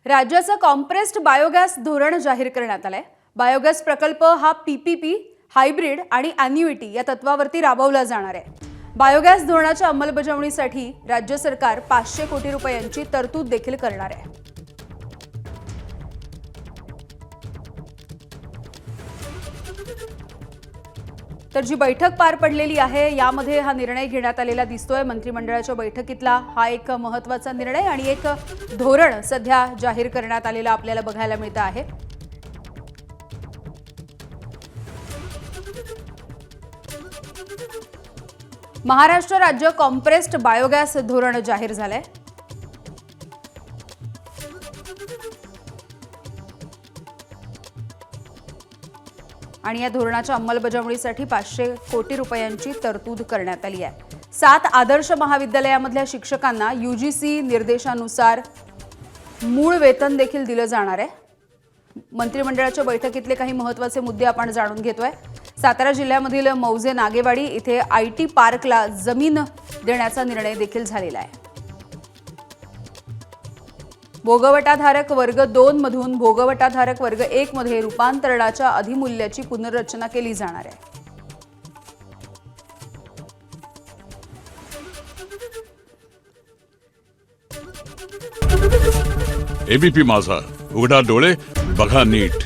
राज्याचं compressed biogas धोरण जाहीर करण्यात आलंय। बायोगॅस प्रकल्प हा पीपीपी, हायब्रिड आणि ॲन्युइटी या तत्वावरती राबवला जाणार आहे। बायोगॅस धोरणाच्या अंमलबजावणीसाठी राज्य सरकार 500 कोटी रुपयांची तरतूद देखील करणार आहे। तर जी बैठक पार पडलेली आहे यामध्ये हा निर्णय घेण्यात आलेला दिसतोय। मंत्रिमंडळाच्या बैठकीतला हा एक महत्त्वाचा निर्णय आणि एक धोरण सध्या जाहीर करण्यात आलेलं आपल्याला बघायला मिळतं आहे। महाराष्ट्र राज्य कॉम्प्रेस्ड बायोगॅस धोरण जाहीर झालंय। आणि या धोरणाच्या अंमलबजावणीसाठी 500 कोटी रुपयांची तरतूद करण्यात आली आहे। 7 आदर्श महाविद्यालयामधल्या शिक्षकांना यूजीसी निर्देशानुसार मूळ वेतन देखील दिलं जाणार आहे। मंत्रिमंडळाच्या बैठकीतले काही महत्त्वाचे मुद्दे आपण जाणून घेतोय। सातारा जिल्ह्यामधील मौजे नागेवाडी इथे आयटी पार्कला जमीन देण्याचा निर्णय देखील झालेला आहे। भोगवटाधारक वर्ग 2 मधून भोगवटाधारक वर्ग 1 मध्ये रूपांतरणाच्या अधिमूल्याची पुनर्रचना केली जाणार आहे। एबीपी माझा, उघडा डोळे बघा नीट।